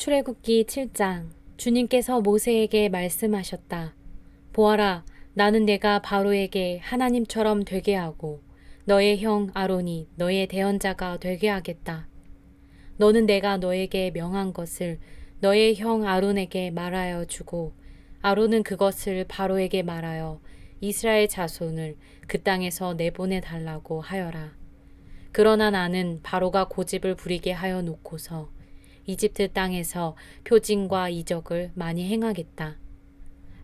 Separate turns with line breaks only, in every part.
출애굽기 7장. 주님께서 모세에게 말씀하셨다. 보아라, 나는 내가 바로에게 하나님처럼 되게 하고 너의 형 아론이 너의 대언자가 되게 하겠다. 너는 내가 너에게 명한 것을 너의 형 아론에게 말하여 주고 아론은 그것을 바로에게 말하여 이스라엘 자손을 그 땅에서 내보내 달라고 하여라. 그러나 나는 바로가 고집을 부리게 하여 놓고서 이집트 땅에서 표징과 이적을 많이 행하겠다.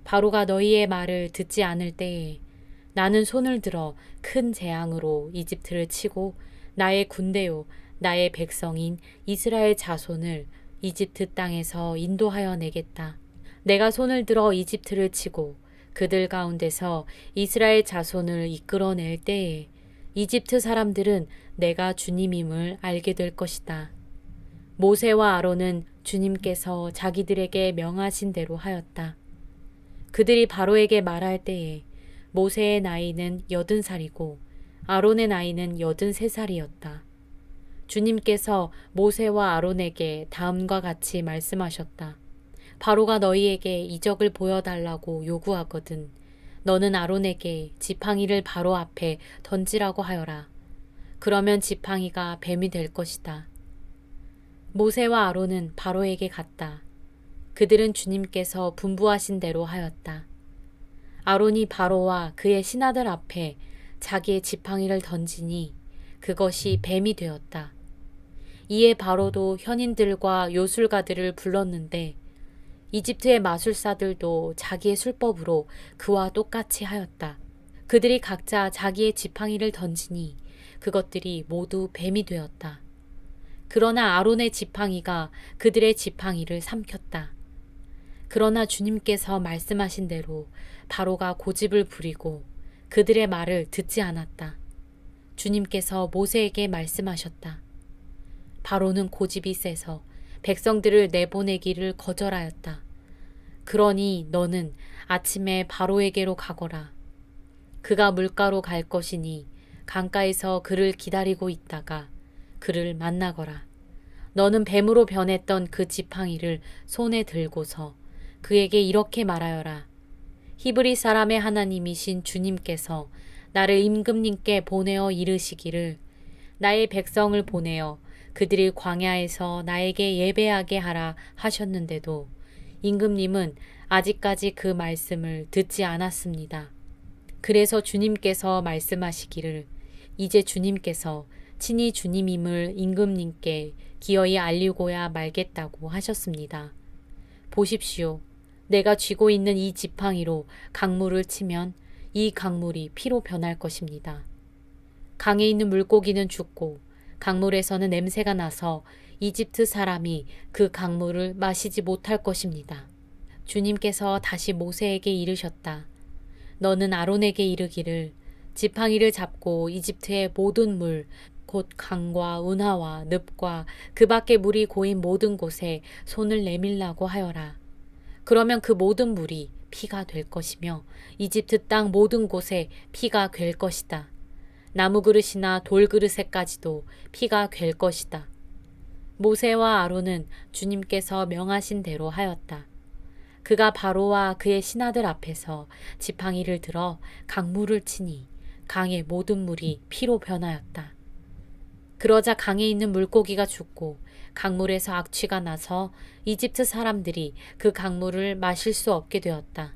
바로가 너희의 말을 듣지 않을 때에 나는 손을 들어 큰 재앙으로 이집트를 치고 나의 군대요 나의 백성인 이스라엘 자손을 이집트 땅에서 인도하여 내겠다. 내가 손을 들어 이집트를 치고 그들 가운데서 이스라엘 자손을 이끌어낼 때에 이집트 사람들은 내가 주님임을 알게 될 것이다. 모세와 아론은 주님께서 자기들에게 명하신 대로 하였다. 그들이 바로에게 말할 때에 모세의 나이는 80살이고 아론의 나이는 83살이었다. 주님께서 모세와 아론에게 다음과 같이 말씀하셨다. 바로가 너희에게 이적을 보여달라고 요구하거든 너는 아론에게 지팡이를 바로 앞에 던지라고 하여라. 그러면 지팡이가 뱀이 될 것이다. 모세와 아론은 바로에게 갔다. 그들은 주님께서 분부하신 대로 하였다. 아론이 바로와 그의 신하들 앞에 자기의 지팡이를 던지니 그것이 뱀이 되었다. 이에 바로도 현인들과 요술가들을 불렀는데 이집트의 마술사들도 자기의 술법으로 그와 똑같이 하였다. 그들이 각자 자기의 지팡이를 던지니 그것들이 모두 뱀이 되었다. 그러나 아론의 지팡이가 그들의 지팡이를 삼켰다. 그러나 주님께서 말씀하신 대로 바로가 고집을 부리고 그들의 말을 듣지 않았다. 주님께서 모세에게 말씀하셨다. 바로는 고집이 세서 백성들을 내보내기를 거절하였다. 그러니 너는 아침에 바로에게로 가거라. 그가 물가로 갈 것이니 강가에서 그를 기다리고 있다가 그를 만나거라. 너는 뱀으로 변했던 그 지팡이를 손에 들고서 그에게 이렇게 말하여라. 히브리 사람의 하나님이신 주님께서 나를 임금님께 보내어 이르시기를 나의 백성을 보내어 그들이 광야에서 나에게 예배하게 하라 하셨는데도 임금님은 아직까지 그 말씀을 듣지 않았습니다. 그래서 주님께서 말씀하시기를 이제 주님께서 친히 주님임을 임금님께 기어이 알리고야 말겠다고 하셨습니다. 보십시오. 내가 쥐고 있는 이 지팡이로 강물을 치면 이 강물이 피로 변할 것입니다. 강에 있는 물고기는 죽고 강물에서는 냄새가 나서 이집트 사람이 그 강물을 마시지 못할 것입니다. 주님께서 다시 모세에게 이르셨다. 너는 아론에게 이르기를 지팡이를 잡고 이집트의 모든 물, 곧 강과 운하와 늪과 그 밖에 물이 고인 모든 곳에 손을 내밀라고 하여라. 그러면 그 모든 물이 피가 될 것이며 이집트 땅 모든 곳에 피가 될 것이다. 나무 그릇이나 돌 그릇에까지도 피가 될 것이다. 모세와 아론은 주님께서 명하신 대로 하였다. 그가 바로와 그의 신하들 앞에서 지팡이를 들어 강물을 치니 강의 모든 물이 피로 변하였다. 그러자 강에 있는 물고기가 죽고 강물에서 악취가 나서 이집트 사람들이 그 강물을 마실 수 없게 되었다.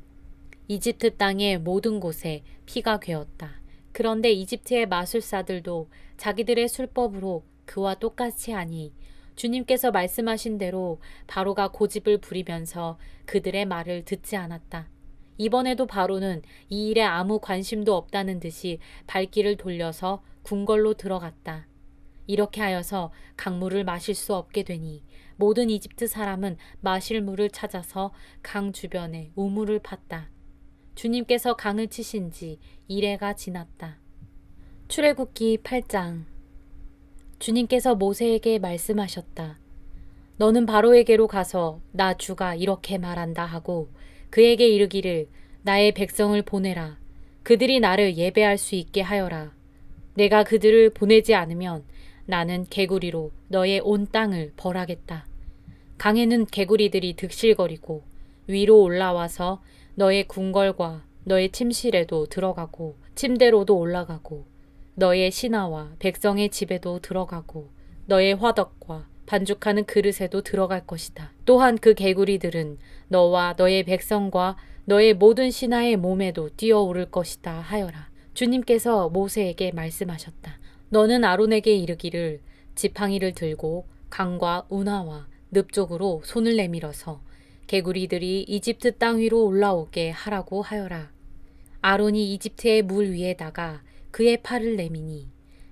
이집트 땅의 모든 곳에 피가 괴었다. 그런데 이집트의 마술사들도 자기들의 술법으로 그와 똑같이 하니 주님께서 말씀하신 대로 바로가 고집을 부리면서 그들의 말을 듣지 않았다. 이번에도 바로는 이 일에 아무 관심도 없다는 듯이 발길을 돌려서 궁궐로 들어갔다. 이렇게 하여서 강물을 마실 수 없게 되니 모든 이집트 사람은 마실 물을 찾아서 강 주변에 우물을 팠다. 주님께서 강을 치신 지 이래가 지났다. 출애굽기 8장. 주님께서 모세에게 말씀하셨다. 너는 바로에게로 가서 나 주가 이렇게 말한다 하고 그에게 이르기를 나의 백성을 보내라. 그들이 나를 예배할 수 있게 하여라. 내가 그들을 보내지 않으면 나는 개구리로 너의 온 땅을 벌하겠다. 강에는 개구리들이 득실거리고 위로 올라와서 너의 궁궐과 너의 침실에도 들어가고 침대로도 올라가고 너의 신하와 백성의 집에도 들어가고 너의 화덕과 반죽하는 그릇에도 들어갈 것이다. 또한 그 개구리들은 너와 너의 백성과 너의 모든 신하의 몸에도 뛰어오를 것이다 하여라. 주님께서 모세에게 말씀하셨다. 너는 아론에게 이르기를 지팡이를 들고 강과 운하와 늪 쪽으로 손을 내밀어서 개구리들이 이집트 땅 위로 올라오게 하라고 하여라. 아론이 이집트의 물 위에다가 그의 팔을 내미니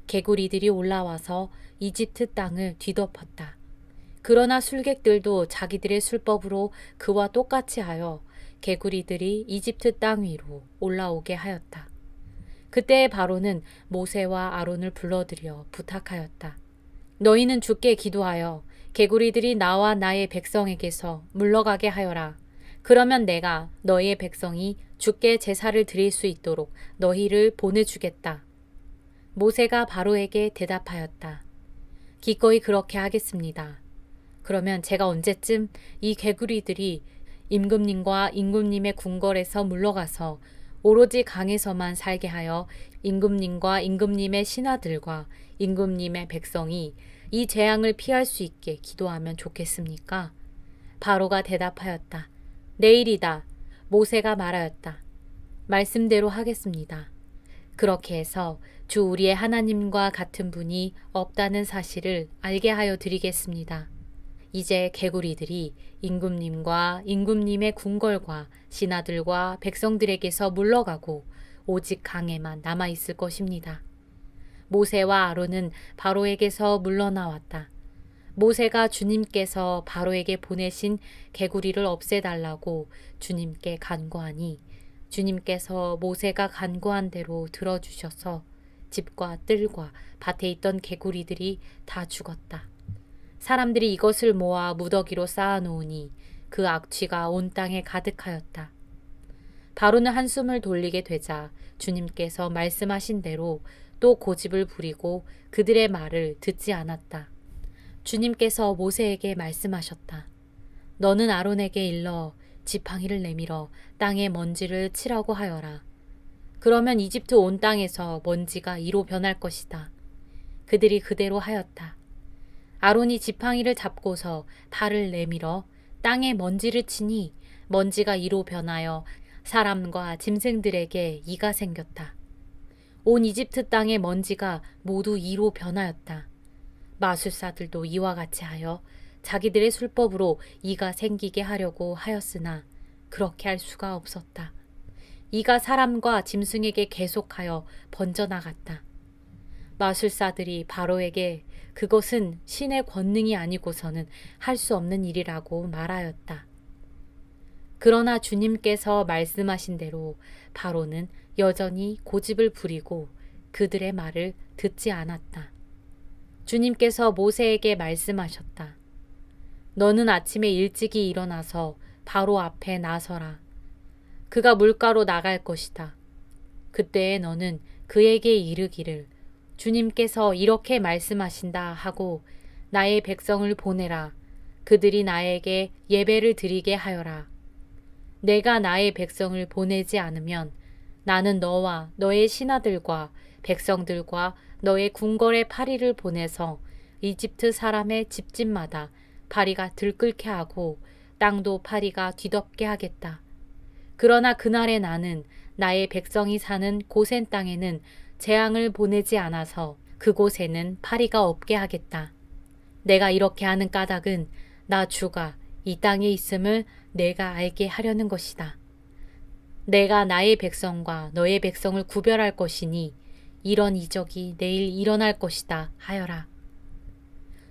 개구리들이 올라와서 이집트 땅을 뒤덮었다. 그러나 술객들도 자기들의 술법으로 그와 똑같이 하여 개구리들이 이집트 땅 위로 올라오게 하였다. 그때 바로는 모세와 아론을 불러들여 부탁하였다. 너희는 주께 기도하여 개구리들이 나와 나의 백성에게서 물러가게 하여라. 그러면 내가 너희의 백성이 주께 제사를 드릴 수 있도록 너희를 보내주겠다. 모세가 바로에게 대답하였다. 기꺼이 그렇게 하겠습니다. 그러면 제가 언제쯤 이 개구리들이 임금님과 임금님의 궁궐에서 물러가서 오로지 강에서만 살게 하여 임금님과 임금님의 신하들과 임금님의 백성이 이 재앙을 피할 수 있게 기도하면 좋겠습니까? 바로가 대답하였다. 내일이다. 모세가 말하였다. 말씀대로 하겠습니다. 그렇게 해서 주 우리의 하나님과 같은 분이 없다는 사실을 알게 하여 드리겠습니다. 이제 개구리들이 임금님과 임금님의 궁궐과 신하들과 백성들에게서 물러가고 오직 강에만 남아있을 것입니다. 모세와 아론은 바로에게서 물러나왔다. 모세가 주님께서 바로에게 보내신 개구리를 없애달라고 주님께 간구하니 주님께서 모세가 간구한 대로 들어주셔서 집과 뜰과 밭에 있던 개구리들이 다 죽었다. 사람들이 이것을 모아 무더기로 쌓아놓으니 그 악취가 온 땅에 가득하였다. 바로는 한숨을 돌리게 되자 주님께서 말씀하신 대로 또 고집을 부리고 그들의 말을 듣지 않았다. 주님께서 모세에게 말씀하셨다. 너는 아론에게 일러 지팡이를 내밀어 땅에 먼지를 치라고 하여라. 그러면 이집트 온 땅에서 먼지가 이로 변할 것이다. 그들이 그대로 하였다. 아론이 지팡이를 잡고서 발을 내밀어 땅에 먼지를 치니 먼지가 이로 변하여 사람과 짐승들에게 이가 생겼다. 온 이집트 땅의 먼지가 모두 이로 변하였다. 마술사들도 이와 같이 하여 자기들의 술법으로 이가 생기게 하려고 하였으나 그렇게 할 수가 없었다. 이가 사람과 짐승에게 계속하여 번져나갔다. 마술사들이 바로에게 그것은 신의 권능이 아니고서는 할 수 없는 일이라고 말하였다. 그러나 주님께서 말씀하신 대로 바로는 여전히 고집을 부리고 그들의 말을 듣지 않았다. 주님께서 모세에게 말씀하셨다. 너는 아침에 일찍이 일어나서 바로 앞에 나서라. 그가 물가로 나갈 것이다. 그때에 너는 그에게 이르기를 주님께서 이렇게 말씀하신다 하고 나의 백성을 보내라. 그들이 나에게 예배를 드리게 하여라. 내가 나의 백성을 보내지 않으면 나는 너와 너의 신하들과 백성들과 너의 궁궐에 파리를 보내서 이집트 사람의 집집마다 파리가 들끓게 하고 땅도 파리가 뒤덮게 하겠다. 그러나 그날에 나는 나의 백성이 사는 고센 땅에는 재앙을 보내지 않아서 그곳에는 파리가 없게 하겠다. 내가 이렇게 하는 까닭은 나 주가 이 땅에 있음을 내가 알게 하려는 것이다. 내가 나의 백성과 너의 백성을 구별할 것이니 이런 이적이 내일 일어날 것이다 하여라.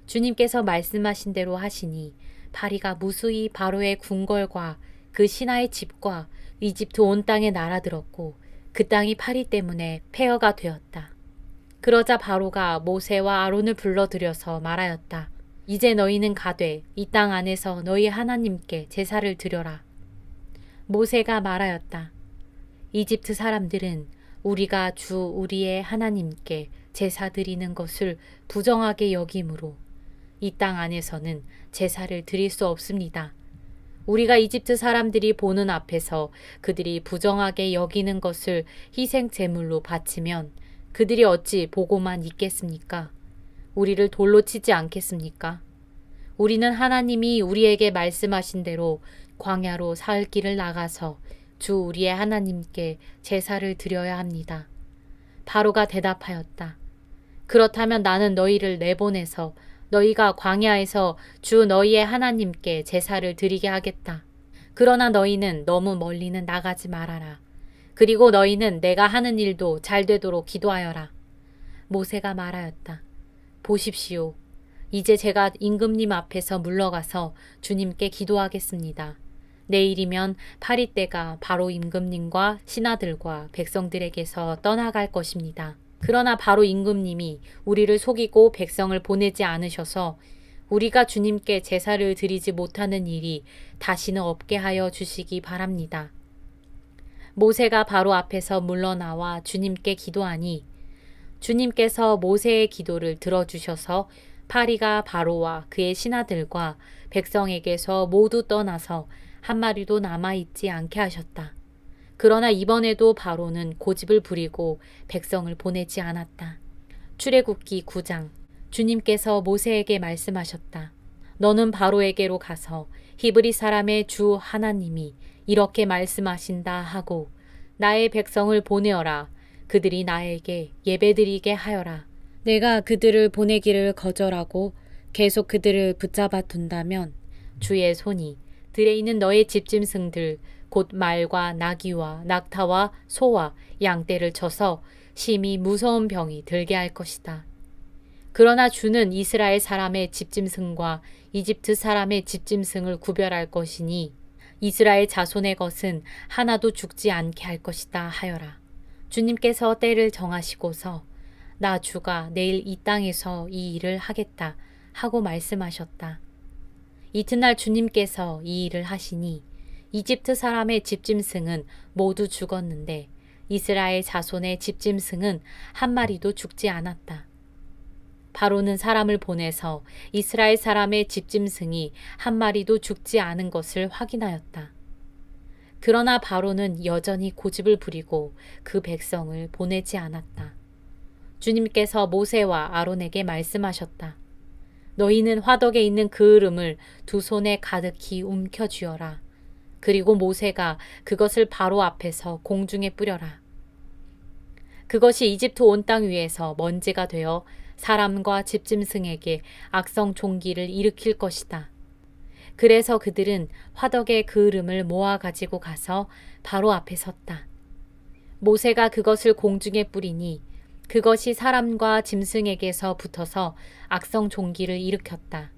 주님께서 말씀하신 대로 하시니 파리가 무수히 바로의 궁궐과 그 신하의 집과 이집트 온 땅에 날아들었고 그 땅이 파리 때문에 폐허가 되었다. 그러자 바로가 모세와 아론을 불러들여서 말하였다. 이제 너희는 가되 이 땅 안에서 너희 하나님께 제사를 드려라. 모세가 말하였다. 이집트 사람들은 우리가 주 우리의 하나님께 제사 드리는 것을 부정하게 여기므로 이 땅 안에서는 제사를 드릴 수 없습니다. 우리가 이집트 사람들이 보는 앞에서 그들이 부정하게 여기는 것을 희생 제물로 바치면 그들이 어찌 보고만 있겠습니까? 우리를 돌로 치지 않겠습니까? 우리는 하나님이 우리에게 말씀하신 대로 광야로 사흘 길을 나가서 주 우리의 하나님께 제사를 드려야 합니다. 바로가 대답하였다. 그렇다면 나는 너희를 내보내서 너희가 광야에서 주 너희의 하나님께 제사를 드리게 하겠다. 그러나 너희는 너무 멀리는 나가지 말아라. 그리고 너희는 내가 하는 일도 잘 되도록 기도하여라. 모세가 말하였다. 보십시오. 이제 제가 임금님 앞에서 물러가서 주님께 기도하겠습니다. 내일이면 파리떼가 바로 임금님과 신하들과 백성들에게서 떠나갈 것입니다. 그러나 바로 임금님이 우리를 속이고 백성을 보내지 않으셔서 우리가 주님께 제사를 드리지 못하는 일이 다시는 없게 하여 주시기 바랍니다. 모세가 바로 앞에서 물러나와 주님께 기도하니 주님께서 모세의 기도를 들어주셔서 파리가 바로와 그의 신하들과 백성에게서 모두 떠나서 한 마리도 남아있지 않게 하셨다. 그러나 이번에도 바로는 고집을 부리고 백성을 보내지 않았다. 출애굽기 9장. 주님께서 모세에게 말씀하셨다. 너는 바로에게로 가서 히브리 사람의 주 하나님이 이렇게 말씀하신다 하고 나의 백성을 보내어라. 그들이 나에게 예배드리게 하여라. 내가 그들을 보내기를 거절하고 계속 그들을 붙잡아 둔다면 주의 손이 들에 있는 너의 집짐승들 곧 말과 나귀와 낙타와 소와 양떼를 쳐서 심히 무서운 병이 들게 할 것이다. 그러나 주는 이스라엘 사람의 집짐승과 이집트 사람의 집짐승을 구별할 것이니 이스라엘 자손의 것은 하나도 죽지 않게 할 것이다 하여라. 주님께서 때를 정하시고서 나 주가 내일 이 땅에서 이 일을 하겠다 하고 말씀하셨다. 이튿날 주님께서 이 일을 하시니 이집트 사람의 집짐승은 모두 죽었는데 이스라엘 자손의 집짐승은 한 마리도 죽지 않았다. 바로는 사람을 보내서 이스라엘 사람의 집짐승이 한 마리도 죽지 않은 것을 확인하였다. 그러나 바로는 여전히 고집을 부리고 그 백성을 보내지 않았다. 주님께서 모세와 아론에게 말씀하셨다. 너희는 화덕에 있는 그을음을 두 손에 가득히 움켜쥐어라. 그리고 모세가 그것을 바로 앞에서 공중에 뿌려라. 그것이 이집트 온 땅 위에서 먼지가 되어 사람과 집짐승에게 악성 종기를 일으킬 것이다. 그래서 그들은 화덕의 그을음을 모아 가지고 가서 바로 앞에 섰다. 모세가 그것을 공중에 뿌리니 그것이 사람과 짐승에게서 붙어서 악성 종기를 일으켰다.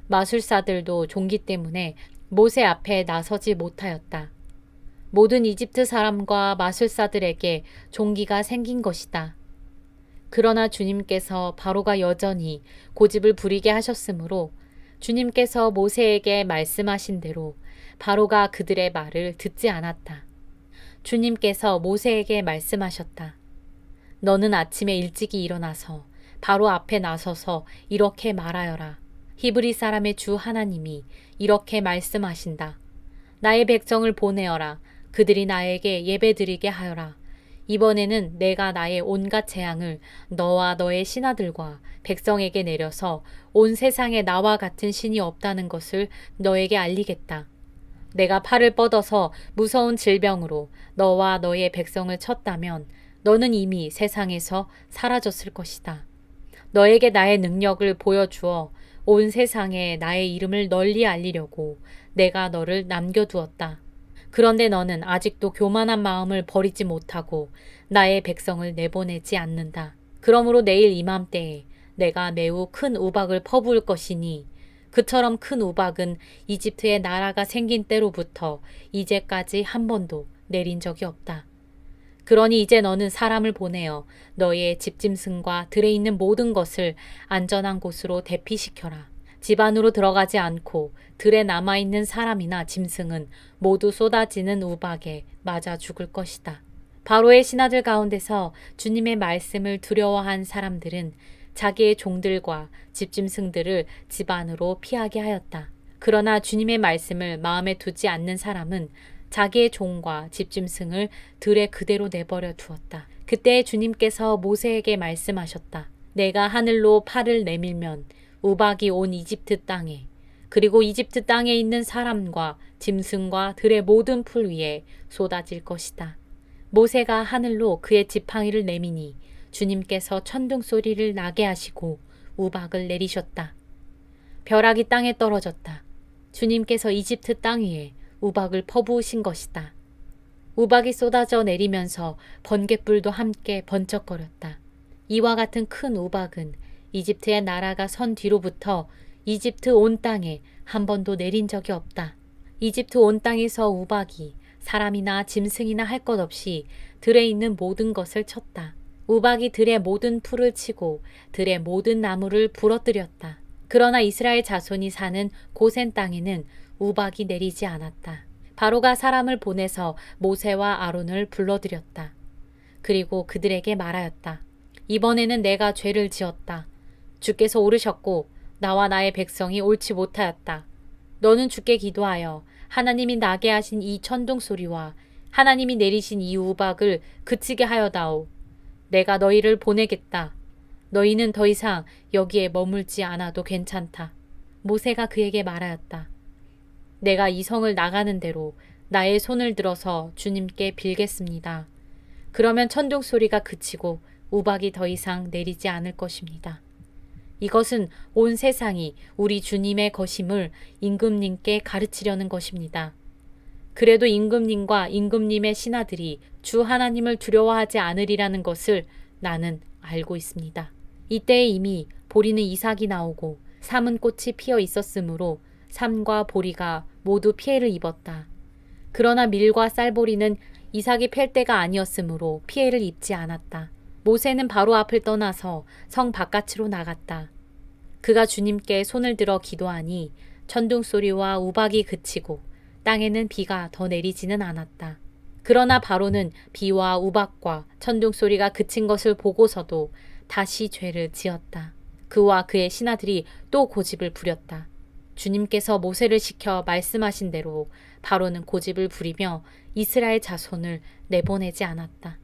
마술사들도 종기 때문에 모세 앞에 나서지 못하였다. 모든 이집트 사람과 마술사들에게 종기가 생긴 것이다. 그러나 주님께서 바로가 여전히 고집을 부리게 하셨으므로 주님께서 모세에게 말씀하신 대로 바로가 그들의 말을 듣지 않았다. 주님께서 모세에게 말씀하셨다. 너는 아침에 일찍이 일어나서 바로 앞에 나서서 이렇게 말하여라. 히브리 사람의 주 하나님이 이렇게 말씀하신다. 나의 백성을 보내어라. 그들이 나에게 예배드리게 하여라. 이번에는 내가 나의 온갖 재앙을 너와 너의 신하들과 백성에게 내려서 온 세상에 나와 같은 신이 없다는 것을 너에게 알리겠다. 내가 팔을 뻗어서 무서운 질병으로 너와 너의 백성을 쳤다면 너는 이미 세상에서 사라졌을 것이다. 너에게 나의 능력을 보여주어 온 세상에 나의 이름을 널리 알리려고 내가 너를 남겨두었다. 그런데 너는 아직도 교만한 마음을 버리지 못하고 나의 백성을 내보내지 않는다. 그러므로 내일 이맘때에 내가 매우 큰 우박을 퍼부을 것이니 그처럼 큰 우박은 이집트의 나라가 생긴 때로부터 이제까지 한 번도 내린 적이 없다. 그러니 이제 너는 사람을 보내어 너의 집짐승과 들에 있는 모든 것을 안전한 곳으로 대피시켜라. 집 안으로 들어가지 않고 들에 남아있는 사람이나 짐승은 모두 쏟아지는 우박에 맞아 죽을 것이다. 바로의 신하들 가운데서 주님의 말씀을 두려워한 사람들은 자기의 종들과 집짐승들을 집 안으로 피하게 하였다. 그러나 주님의 말씀을 마음에 두지 않는 사람은 자기의 종과 집짐승을 들에 그대로 내버려 두었다. 그때 주님께서 모세에게 말씀하셨다. 내가 하늘로 팔을 내밀면 우박이 온 이집트 땅에 그리고 이집트 땅에 있는 사람과 짐승과 들의 모든 풀 위에 쏟아질 것이다. 모세가 하늘로 그의 지팡이를 내미니 주님께서 천둥 소리를 나게 하시고 우박을 내리셨다. 벼락이 땅에 떨어졌다. 주님께서 이집트 땅 위에 우박을 퍼부으신 것이다. 우박이 쏟아져 내리면서 번갯불도 함께 번쩍거렸다. 이와 같은 큰 우박은 이집트의 나라가 선 뒤로부터 이집트 온 땅에 한 번도 내린 적이 없다. 이집트 온 땅에서 우박이 사람이나 짐승이나 할 것 없이 들에 있는 모든 것을 쳤다. 우박이 들의 모든 풀을 치고 들의 모든 나무를 부러뜨렸다. 그러나 이스라엘 자손이 사는 고센 땅에는 우박이 내리지 않았다. 바로가 사람을 보내서 모세와 아론을 불러들였다. 그리고 그들에게 말하였다. 이번에는 내가 죄를 지었다. 주께서 오르셨고 나와 나의 백성이 옳지 못하였다. 너는 주께 기도하여 하나님이 나게 하신 이 천둥 소리와 하나님이 내리신 이 우박을 그치게 하여다오. 내가 너희를 보내겠다. 너희는 더 이상 여기에 머물지 않아도 괜찮다. 모세가 그에게 말하였다. 내가 이 성을 나가는 대로 나의 손을 들어서 주님께 빌겠습니다. 그러면 천둥 소리가 그치고 우박이 더 이상 내리지 않을 것입니다. 이것은 온 세상이 우리 주님의 것임을 임금님께 가르치려는 것입니다. 그래도 임금님과 임금님의 신하들이 주 하나님을 두려워하지 않으리라는 것을 나는 알고 있습니다. 이때에 이미 보리는 이삭이 나오고 삼은 꽃이 피어 있었으므로 삼과 보리가 모두 피해를 입었다. 그러나 밀과 쌀보리는 이삭이 팰 때가 아니었으므로 피해를 입지 않았다. 모세는 바로 앞을 떠나서 성 바깥으로 나갔다. 그가 주님께 손을 들어 기도하니 천둥 소리와 우박이 그치고 땅에는 비가 더 내리지는 않았다. 그러나 바로는 비와 우박과 천둥 소리가 그친 것을 보고서도 다시 죄를 지었다. 그와 그의 신하들이 또 고집을 부렸다. 주님께서 모세를 시켜 말씀하신 대로 바로는 고집을 부리며 이스라엘 자손을 내보내지 않았다.